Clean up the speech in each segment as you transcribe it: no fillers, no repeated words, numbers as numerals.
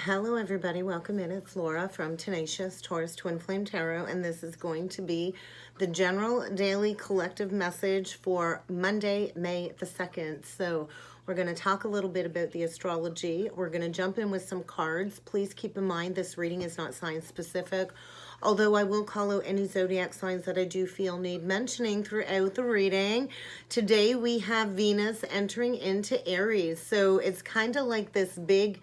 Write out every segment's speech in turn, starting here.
Hello everybody, welcome in. It's Laura from Tenacious Taurus Twin Flame Tarot, and this is going to be the general daily collective message for Monday, May the 2nd. So we're going to talk a little bit about the astrology. We're going to jump in with some cards. Please keep in mind this reading is not sign specific, although I will call out any zodiac signs that I do feel need mentioning throughout the reading. Today we have Venus entering into Aries, so it's kind of like this big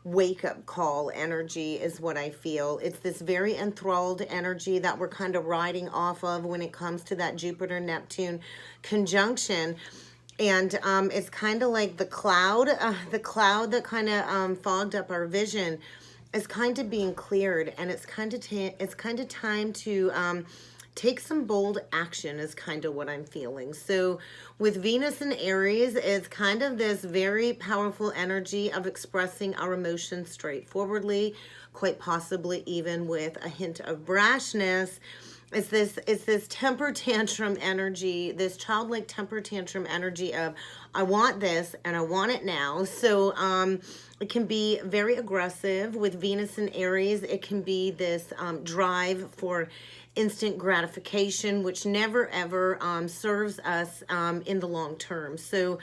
wake-up call energy is what I feel. It's this very enthralled energy that we're kind of riding off of when it comes to that Jupiter-Neptune conjunction. And it's kind of like the cloud that kind of fogged up our vision is kind of being cleared, and it's kind of time to take some bold action is kind of what I'm feeling. So with Venus and Aries, it's kind of this very powerful energy of expressing our emotions straightforwardly, quite possibly even with a hint of brashness. It's this temper tantrum energy, this childlike temper tantrum energy of, I want this and I want it now. So it can be very aggressive with Venus and Aries. It can be this drive for instant gratification, which never ever serves us in the long term. So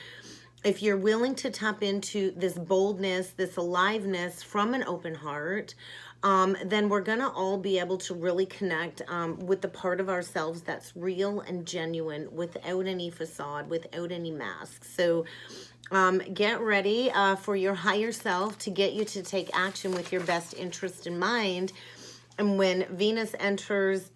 if you're willing to tap into this boldness, this aliveness from an open heart, then we're gonna all be able to really connect with the part of ourselves that's real and genuine, without any facade, without any mask. So get ready for your higher self to get you to take action with your best interest in mind. And when Venus enters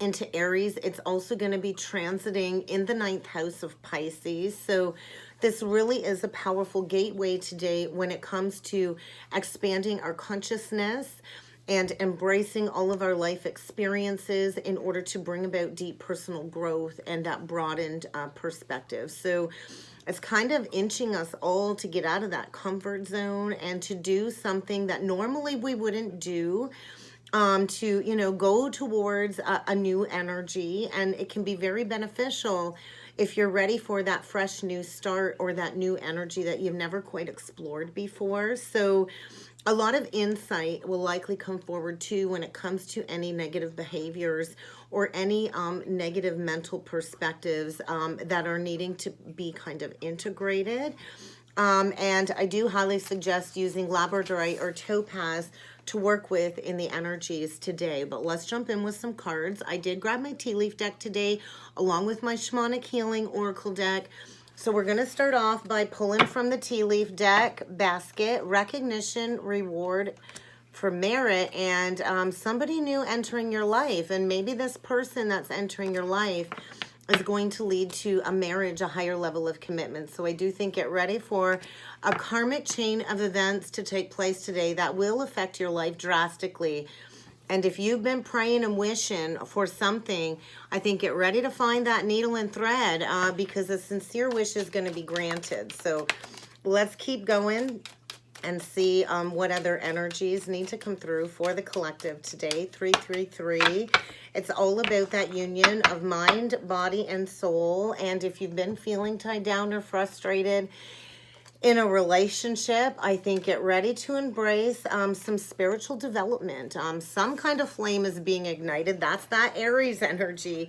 into Aries, it's also going to be transiting in the 9th house of Pisces. So this really is a powerful gateway today when it comes to expanding our consciousness and embracing all of our life experiences in order to bring about deep personal growth and that broadened perspective. So it's kind of inching us all to get out of that comfort zone and to do something that normally we wouldn't do, to, you know, go towards a new energy. And it can be very beneficial if you're ready for that fresh new start or that new energy that you've never quite explored before. So a lot of insight will likely come forward too when it comes to any negative behaviors or any negative mental perspectives that are needing to be kind of integrated. And I do highly suggest using labradorite or topaz to work with in the energies today. But let's jump in with some cards. I did grab my tea leaf deck today along with my shamanic healing oracle deck. So we're going to start off by pulling from the tea leaf deck basket, recognition, reward for merit, and somebody new entering your life. And maybe this person that's entering your life is going to lead to a marriage, a higher level of commitment. So I do think get ready for a karmic chain of events to take place today that will affect your life drastically. And if you've been praying and wishing for something, I think get ready to find that needle and thread because a sincere wish is going to be granted. So let's keep going and see what other energies need to come through for the collective today. 333. It's all about that union of mind, body, and soul. And if you've been feeling tied down or frustrated in a relationship, I think get ready to embrace some spiritual development. Some kind of flame is being ignited. That's that Aries energy.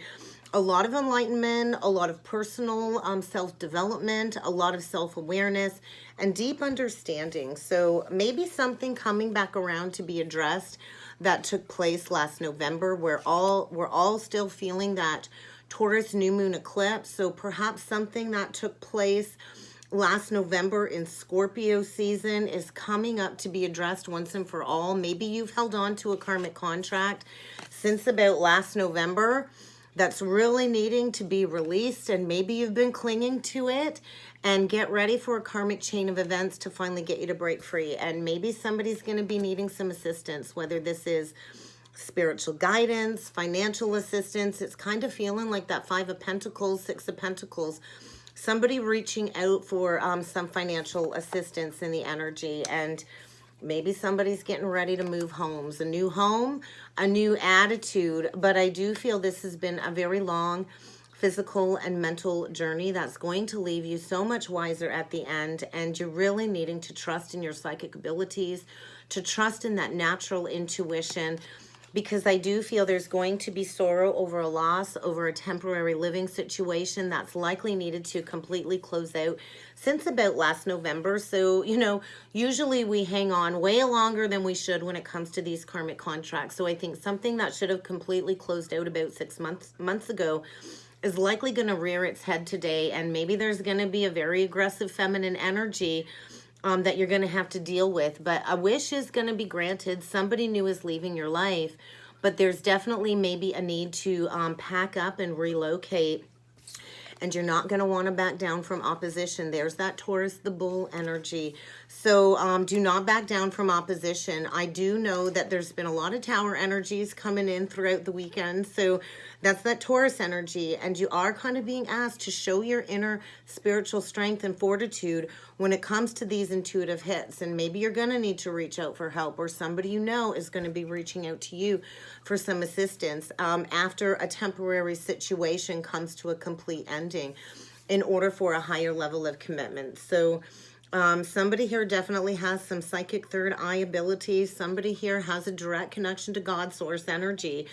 A lot of enlightenment, a lot of personal self-development, a lot of self-awareness, and deep understanding. So maybe something coming back around to be addressed that took place last November. We're all still feeling that Taurus new moon eclipse. So perhaps something that took place last November in Scorpio season is coming up to be addressed once and for all. Maybe you've held on to a karmic contract since about last November that's really needing to be released, and maybe you've been clinging to it. And get ready for a karmic chain of events to finally get you to break free. And maybe somebody's going to be needing some assistance, whether this is spiritual guidance, financial assistance. It's kind of feeling like that 5 of Pentacles, 6 of Pentacles. Somebody reaching out for some financial assistance in the energy. And maybe somebody's getting ready to move homes. A new home, a new attitude. But I do feel this has been a very long physical and mental journey that's going to leave you so much wiser at the end, and you're really needing to trust in your psychic abilities, to trust in that natural intuition, because I do feel there's going to be sorrow over a loss, over a temporary living situation that's likely needed to completely close out since about last November. So, you know, usually we hang on way longer than we should when it comes to these karmic contracts. So I think something that should have completely closed out about 6 months ago is likely going to rear its head today, and maybe there's going to be a very aggressive feminine energy that you're going to have to deal with. But a wish is going to be granted. Somebody new is leaving your life, but there's definitely maybe a need to pack up and relocate. And you're not going to want to back down from opposition. There's that Taurus, the bull energy. So do not back down from opposition. I do know that there's been a lot of tower energies coming in throughout the weekend. So that's that Taurus energy. And you are kind of being asked to show your inner spiritual strength and fortitude when it comes to these intuitive hits. And maybe you're going to need to reach out for help, or somebody you know is going to be reaching out to you for some assistance after a temporary situation comes to a complete ending in order for a higher level of commitment. So somebody here definitely has some psychic third eye abilities. Somebody here has a direct connection to God source energy.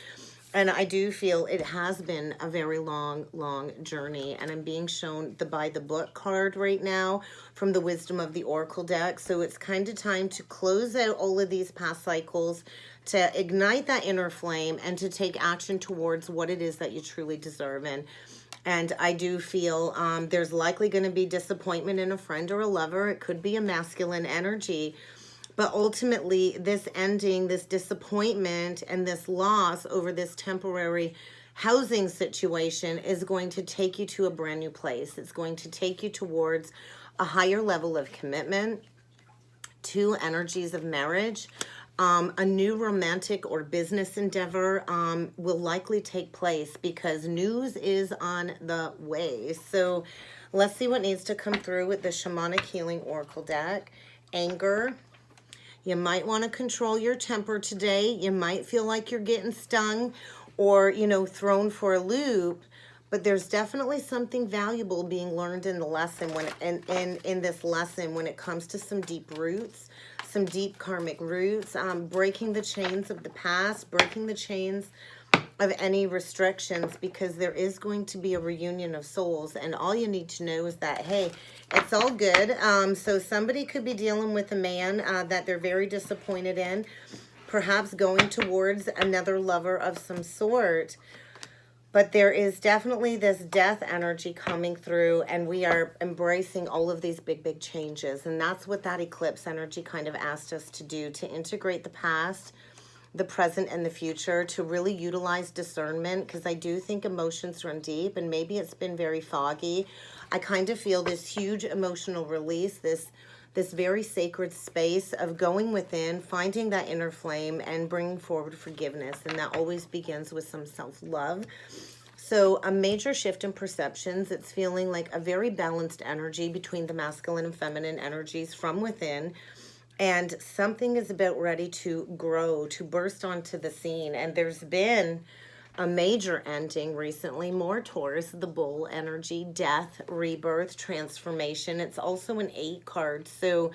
And I do feel it has been a very long journey. And I'm being shown the by the book card right now from the Wisdom of the Oracle deck. So it's kind of time to close out all of these past cycles, to ignite that inner flame, and to take action towards what it is that you truly deserve. And I do feel there's likely going to be disappointment in a friend or a lover. It could be a masculine energy. But ultimately, this ending, this disappointment, and this loss over this temporary housing situation is going to take you to a brand new place. It's going to take you towards a higher level of commitment, two energies of marriage. A new romantic or business endeavor will likely take place because news is on the way. So let's see what needs to come through with the Shamanic Healing Oracle deck. Anger. You might want to control your temper today. You might feel like you're getting stung or, you know, thrown for a loop. But there's definitely something valuable being learned in the lesson in this lesson when it comes to some deep roots, some deep karmic roots, breaking the chains of the past, breaking the chains of any restrictions, because there is going to be a reunion of souls, and all you need to know is that, hey, it's all good. So somebody could be dealing with a man that they're very disappointed in, perhaps going towards another lover of some sort. But there is definitely this death energy coming through, and we are embracing all of these big changes. And that's what that eclipse energy kind of asked us to do, to integrate the past, the present, and the future, to really utilize discernment, because I do think emotions run deep, and maybe it's been very foggy. I kind of feel this huge emotional release, this very sacred space of going within, finding that inner flame, and bringing forward forgiveness. And that always begins with some self-love. So a major shift in perceptions. It's feeling like a very balanced energy between the masculine and feminine energies from within. And something is about ready to grow, to burst onto the scene. And there's been a major ending recently, more Taurus, the bull energy, death, rebirth, transformation. It's also an 8 card. So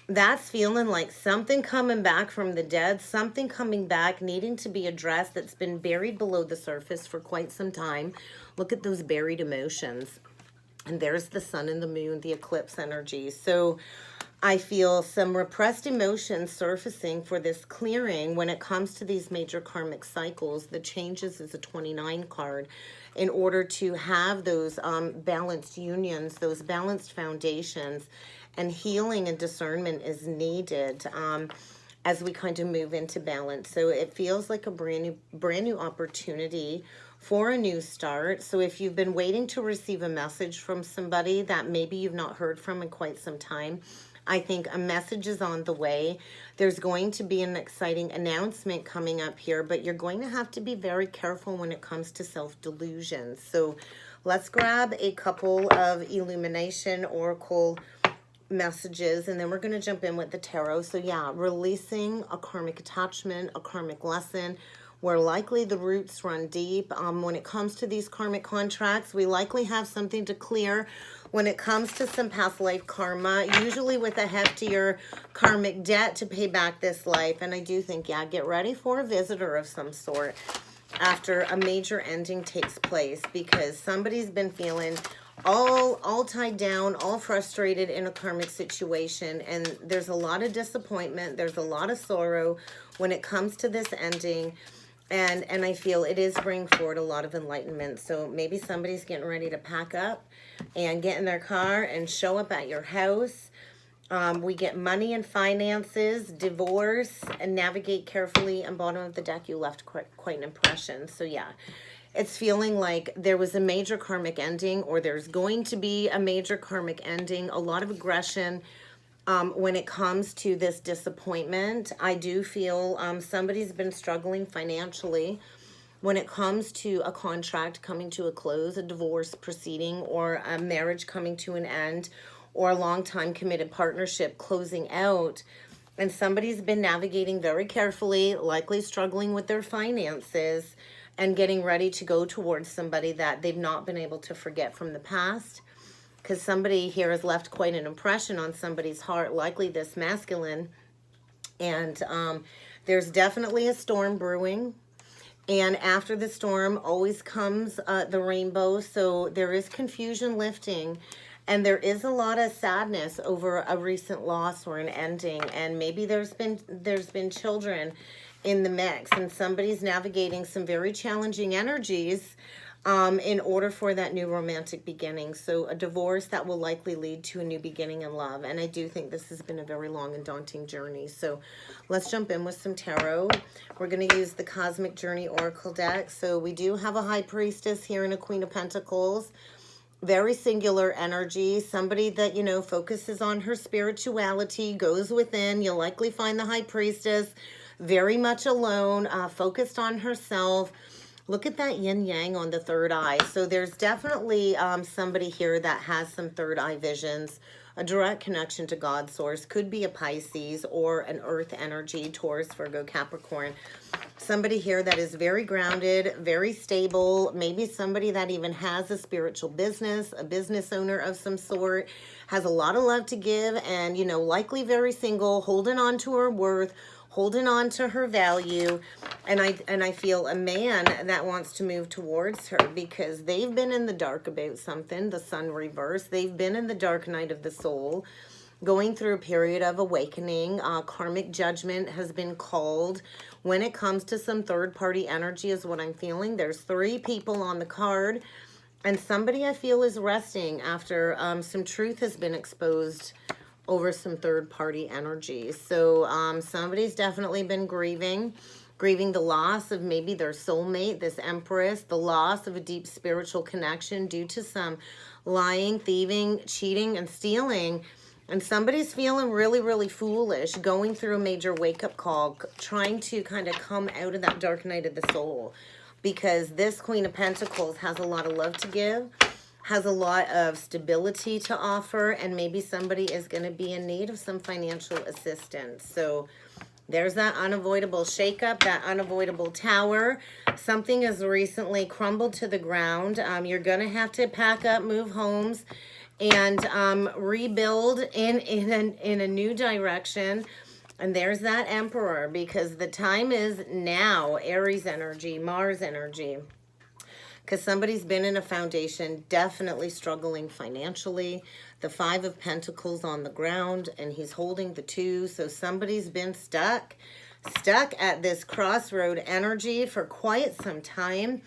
that's feeling like something coming back from the dead, something coming back, needing to be addressed, that's been buried below the surface for quite some time. Look at those buried emotions. And there's the sun and the moon, the eclipse energy. So I feel some repressed emotions surfacing for this clearing when it comes to these major karmic cycles. The changes is a 29 card. In order to have those balanced unions, those balanced foundations, and healing and discernment is needed as we kind of move into balance. So it feels like a brand new opportunity for a new start. So if you've been waiting to receive a message from somebody that maybe you've not heard from in quite some time, I think a message is on the way. There's going to be an exciting announcement coming up here, but you're going to have to be very careful when it comes to self-delusion. So let's grab a couple of illumination oracle messages, and then we're going to jump in with the tarot. So yeah, releasing a karmic attachment, a karmic lesson. where likely the roots run deep. When it comes to these karmic contracts, we likely have something to clear when it comes to some past life karma, usually with a heftier karmic debt to pay back this life. And I do think, yeah, get ready for a visitor of some sort after a major ending takes place, because somebody's been feeling all tied down, all frustrated in a karmic situation, and there's a lot of disappointment, there's a lot of sorrow when it comes to this ending, and I feel it is bringing forward a lot of enlightenment. So maybe somebody's getting ready to pack up and get in their car and show up at your house. We get money and finances, divorce, and navigate carefully. And bottom of the deck, you left quite an impression. So yeah, it's feeling like there was a major karmic ending, or there's going to be a major karmic ending. A lot of aggression when it comes to this disappointment. I do feel somebody's been struggling financially when it comes to a contract coming to a close, a divorce proceeding, or a marriage coming to an end, or a long-time committed partnership closing out. And somebody's been navigating very carefully, likely struggling with their finances, and getting ready to go towards somebody that they've not been able to forget from the past. Because somebody here has left quite an impression on somebody's heart, likely this masculine. And there's definitely a storm brewing. And after the storm always comes the rainbow. So there is confusion lifting. And there is a lot of sadness over a recent loss or an ending. And maybe there's been children in the mix. And somebody's navigating some very challenging energies in order for that new romantic beginning. So a divorce that will likely lead to a new beginning in love. And I do think this has been a very long and daunting journey. So let's jump in with some tarot. We're going to use the Cosmic Journey Oracle deck. So we do have a High Priestess here and a Queen of Pentacles. Very singular energy. Somebody that, you know, focuses on her spirituality, goes within. You'll likely find the High Priestess very much alone, focused on herself. Look at that yin yang on the third eye. So there's definitely somebody here that has some third eye visions, a direct connection to God source. Could be a Pisces or an earth energy, Taurus, Virgo, Capricorn. Somebody here that is very grounded, very stable. Maybe somebody that even has a spiritual business, a business owner of some sort, has a lot of love to give, and, you know, likely very single, holding on to her worth, holding on to her value. And I feel a man that wants to move towards her, because they've been in the dark about something, the sun reverse. They've been in the dark night of the soul, going through a period of awakening. Karmic judgment has been called when it comes to some third-party energy is what I'm feeling. There's 3 people on the card, and somebody I feel is resting after some truth has been exposed over some third-party energy. So somebody's definitely been grieving the loss of maybe their soulmate, this Empress, the loss of a deep spiritual connection due to some lying, thieving, cheating, and stealing. And somebody's feeling really, really foolish, going through a major wake-up call, trying to kind of come out of that dark night of the soul, because this Queen of Pentacles has a lot of love to give, has a lot of stability to offer, and maybe somebody is going to be in need of some financial assistance. So there's that unavoidable shakeup, that unavoidable tower. Something has recently crumbled to the ground. You're going to have to pack up, move homes, and rebuild in a new direction. And there's that Emperor, because the time is now. Aries energy, Mars energy. Because somebody's been in a foundation, definitely struggling financially. The 5 of Pentacles on the ground, and he's holding the 2. So somebody's been stuck at this crossroad energy for quite some time,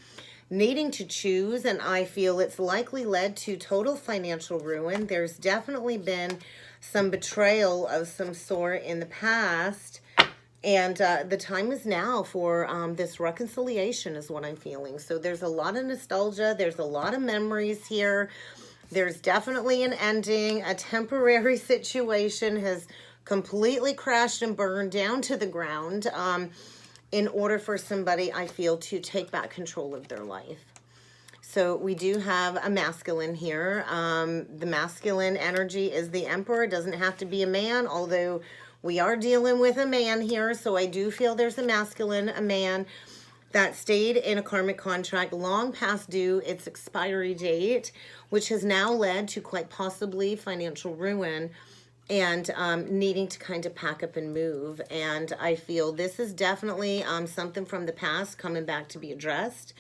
needing to choose. And I feel it's likely led to total financial ruin. There's definitely been some betrayal of some sort in the past. And the time is now for this reconciliation is what I'm feeling. So there's a lot of nostalgia. There's a lot of memories here. There's definitely an ending. A temporary situation has completely crashed and burned down to the ground in order for somebody, I feel, to take back control of their life. So we do have a masculine here. The masculine energy is the Emperor. It doesn't have to be a man, although we are dealing with a man here. So I do feel there's a masculine, a man. that stayed in a karmic contract long past due its expiry date, which has now led to quite possibly financial ruin and needing to kind of pack up and move. And I feel this is definitely something from the past coming back to be addressed.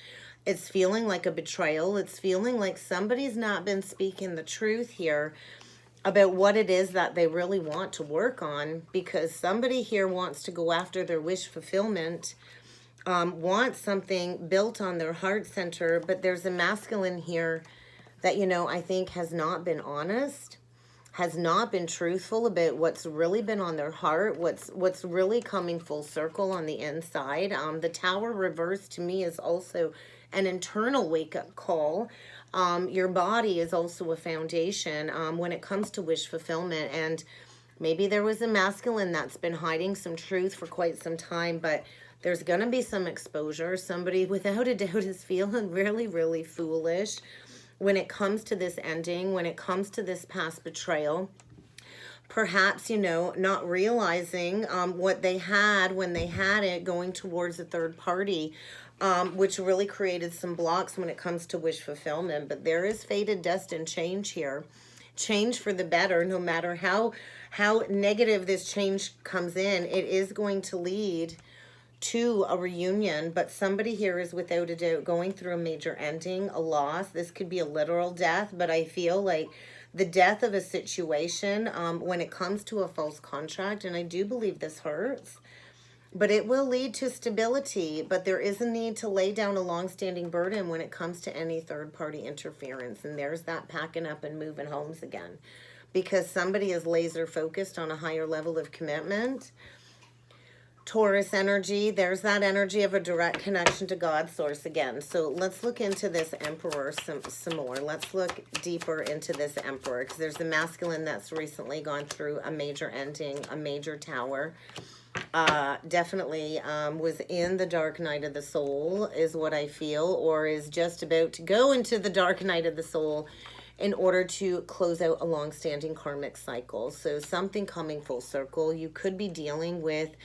It's feeling like a betrayal. It's feeling like somebody's not been speaking the truth here about what it is that they really want to work on, because somebody here wants to go after their wish fulfillment, wants something built on their heart center, but there's a masculine here that, you know, I think has not been honest, has not been truthful about what's really been on their heart, what's really coming full circle on the inside. The Tower reverse to me is also an internal wake-up call. Your body is also a foundation when it comes to wish fulfillment. And maybe there was a masculine that's been hiding some truth for quite some time, but there's going to be some exposure. Somebody without a doubt is feeling really, really foolish when it comes to this ending, when it comes to this past betrayal. Perhaps, you know, not realizing what they had when they had it, going towards a third party, which really created some blocks when it comes to wish fulfillment. But there is fated, destined change here. Change for the better, no matter how negative this change comes in, it is going to lead to a reunion. But somebody here is without a doubt going through a major ending, a loss. This could be a literal death, but I feel like the death of a situation when it comes to a false contract, and I do believe this hurts, but it will lead to stability. But there is a need to lay down a long-standing burden when it comes to any third-party interference, and there's that packing up and moving homes again, because somebody is laser focused on a higher level of commitment. Taurus energy, there's that energy of a direct connection to God source again. So let's look into this Emperor some more. Let's look deeper into this Emperor, because there's a masculine that's recently gone through a major ending, a major tower. Definitely was in the dark night of the soul is what I feel, or is just about to go into the dark night of the soul in order to close out a long-standing karmic cycle. So something coming full circle. You could be dealing with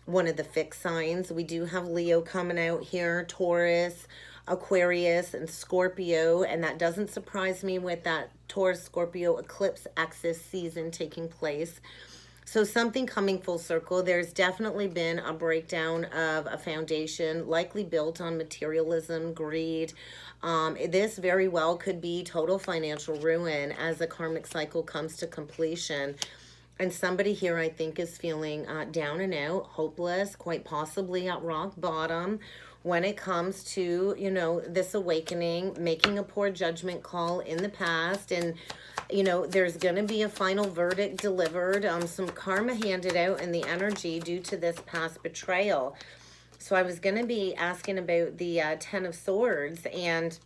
one of the fixed signs. We do have Leo coming out here, Taurus, Aquarius, and Scorpio, and that doesn't surprise me with that Taurus-Scorpio eclipse axis season taking place. So something coming full circle. There's definitely been a breakdown of a foundation, likely built on materialism, greed. This very well could be total financial ruin as the karmic cycle comes to completion. And somebody here, I think, is feeling down and out, hopeless, quite possibly at rock bottom when it comes to, you know, this awakening, making a poor judgment call in the past. And, you know, there's going to be a final verdict delivered, some karma handed out in the energy due to this past betrayal. So I was going to be asking about the Ten of Swords, and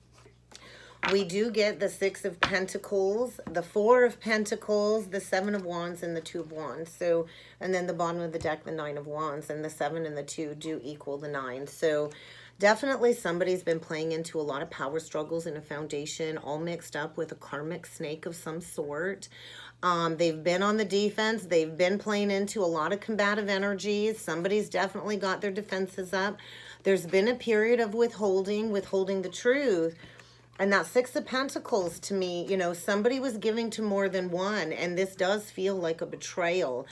we do get the Six of Pentacles, the Four of Pentacles, the Seven of Wands, and the Two of Wands. So, and then the bottom of the deck, the Nine of Wands, and the 7 and the 2 do equal the 9. So definitely somebody's been playing into a lot of power struggles in a foundation, all mixed up with a karmic snake of some sort. They've been on the defense. They've been playing into a lot of combative energies. Somebody's definitely got their defenses up. There's been a period of withholding the truth. And that Six of Pentacles, to me, you know, somebody was giving to more than one, and this does feel like a betrayal.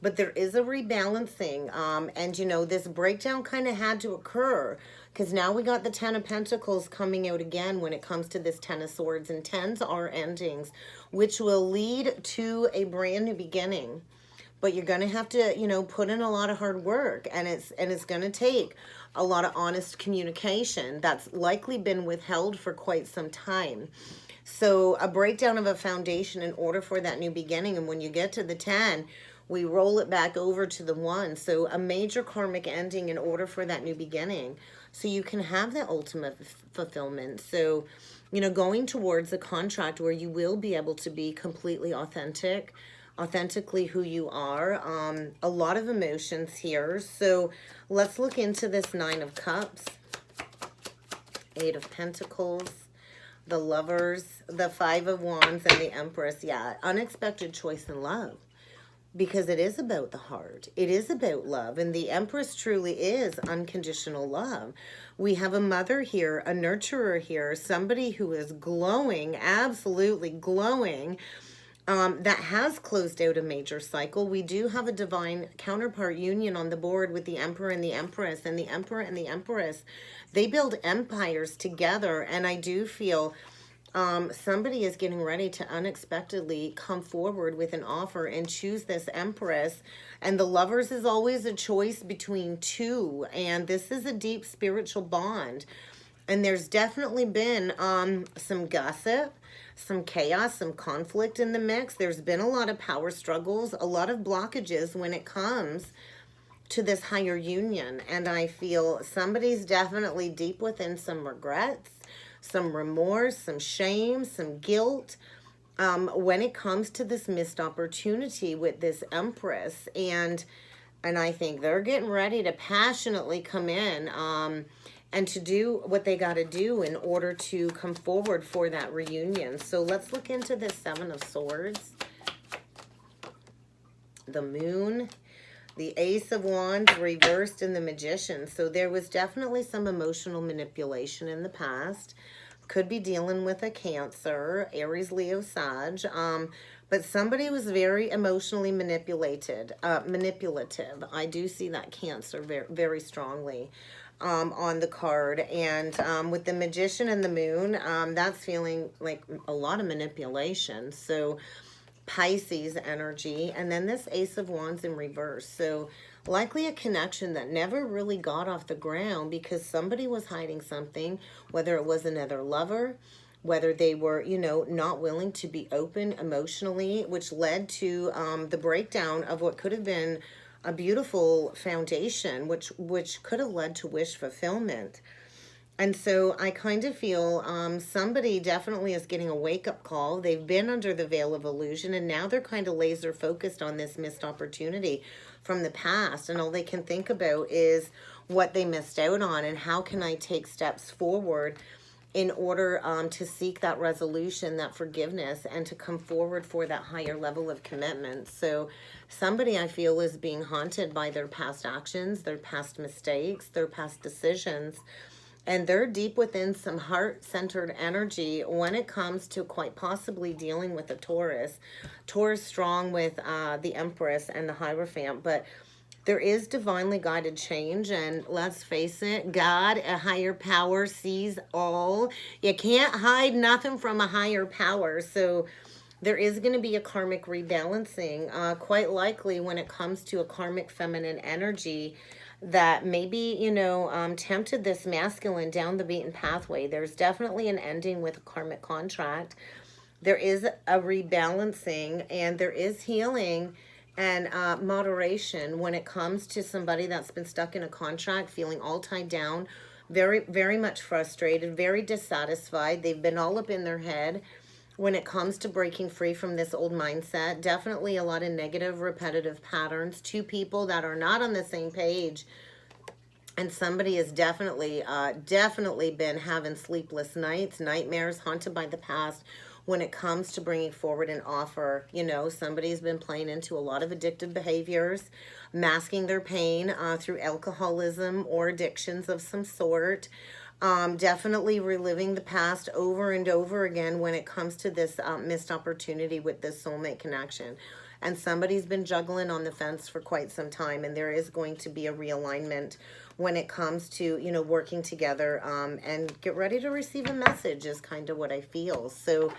But there is a rebalancing, and, you know, this breakdown kind of had to occur, because now we got the Ten of Pentacles coming out again when it comes to this Ten of Swords, and tens are endings, which will lead to a brand new beginning. But you're going to have to, you know, put in a lot of hard work, and it's going to take a lot of honest communication that's likely been withheld for quite some time. So a breakdown of a foundation in order for that new beginning. And when you get to the 10, we roll it back over to the 1. So a major karmic ending in order for that new beginning. So you can have that ultimate fulfillment. So, you know, going towards a contract where you will be able to be completely authentically who you are. A lot of emotions here. So let's look into this Nine of Cups, Eight of Pentacles, the Lovers, the Five of Wands, and the Empress. Yeah, unexpected choice in love. because it is about the heart. It is about love. And the Empress truly is unconditional love. We have a mother here, a nurturer here, somebody who is glowing, absolutely glowing, that has closed out a major cycle. We do have a divine counterpart union on the board with the Emperor and the Empress, and the Emperor and the Empress. They build empires together, and I do feel somebody is getting ready to unexpectedly come forward with an offer and choose this Empress. And the Lovers is always a choice between two, and this is a deep spiritual bond. And there's definitely been some gossip, some chaos, some conflict in the mix. There's been a lot of power struggles, a lot of blockages when it comes to this higher union. And I feel somebody's definitely deep within some regrets, some remorse, some shame, some guilt when it comes to this missed opportunity with this Empress. And I think they're getting ready to passionately come in and to do what they got to do in order to come forward for that reunion. So let's look into this Seven of Swords, the Moon, the Ace of Wands reversed, and the Magician. So there was definitely some emotional manipulation in the past. Could be dealing with a Cancer, Aries, Leo, Sag. But somebody was very emotionally manipulative. I do see that Cancer very, very strongly on the card. And with the Magician and the Moon, that's feeling like a lot of manipulation. So Pisces energy, and then this Ace of Wands in reverse. So likely a connection that never really got off the ground because somebody was hiding something, whether it was another lover, whether they were, you know, not willing to be open emotionally, which led to the breakdown of what could have been a beautiful foundation, which could have led to wish fulfillment. And so I kind of feel somebody definitely is getting a wake-up call. They've been under the veil of illusion, and now they're kind of laser focused on this missed opportunity from the past. And all they can think about is what they missed out on and how can I take steps forward in order to seek that resolution, that forgiveness, and to come forward for that higher level of commitment. So somebody I feel is being haunted by their past actions, their past mistakes, their past decisions. And they're deep within some heart-centered energy when it comes to quite possibly dealing with a Taurus. Taurus strong with the Empress and the Hierophant, but there is divinely guided change. And let's face it, God, a higher power, sees all. You can't hide nothing from a higher power. So there is going to be a karmic rebalancing, quite likely when it comes to a karmic feminine energy that maybe, you know, tempted this masculine down the beaten pathway. There's definitely an ending with a karmic contract. There is a rebalancing, and there is healing and moderation when it comes to somebody that's been stuck in a contract, feeling all tied down, very, very much frustrated, very dissatisfied. They've been all up in their head when it comes to breaking free from this old mindset. Definitely a lot of negative, repetitive patterns. Two people that are not on the same page. And somebody has definitely been having sleepless nights, nightmares, haunted by the past when it comes to bringing forward an offer. You know, somebody's been playing into a lot of addictive behaviors, masking their pain through alcoholism or addictions of some sort. Definitely reliving the past over and over again when it comes to this missed opportunity with this soulmate connection. And somebody's been juggling on the fence for quite some time, and there is going to be a realignment when it comes to, you know, working together and get ready to receive a message is kind of what I feel. So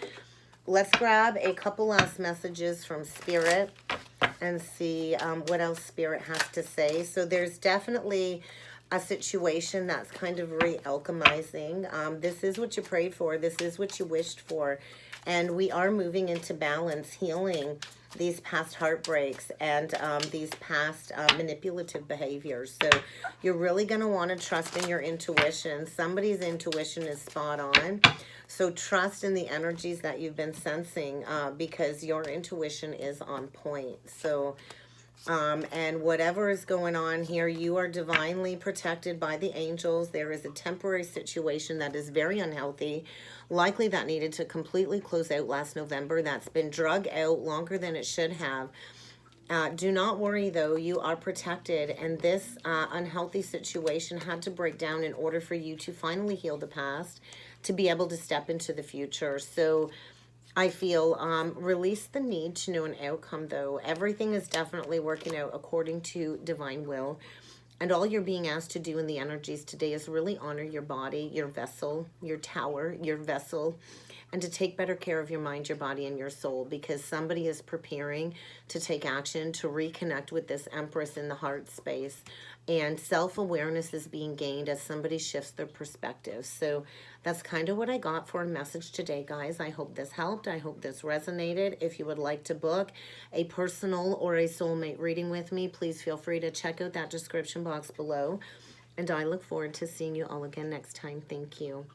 let's grab a couple last messages from Spirit and see what else Spirit has to say. So there's definitely a situation that's kind of re-alchemizing. This is what you prayed for. This is what you wished for. And we are moving into balance, healing these past heartbreaks and these past manipulative behaviors. So you're really going to want to trust in your intuition. Somebody's intuition is spot on. So trust in the energies that you've been sensing because your intuition is on point. So and whatever is going on here, you are divinely protected by the angels. There is a temporary situation that is very unhealthy, likely that needed to completely close out last November. That's been drug out longer than it should have. Do not worry, though. You are protected, and this unhealthy situation had to break down in order for you to finally heal the past, to be able to step into the future. So I feel release the need to know an outcome, though. Everything is definitely working out according to divine will. And all you're being asked to do in the energies today is really honor your body, your vessel, your tower, your vessel, and to take better care of your mind, your body, and your soul, because somebody is preparing to take action to reconnect with this Empress in the heart space. And self-awareness is being gained as somebody shifts their perspective. So that's kind of what I got for a message today, guys. I hope this helped. I hope this resonated. If you would like to book a personal or a soulmate reading with me, please feel free to check out that description box below. And I look forward to seeing you all again next time. Thank you.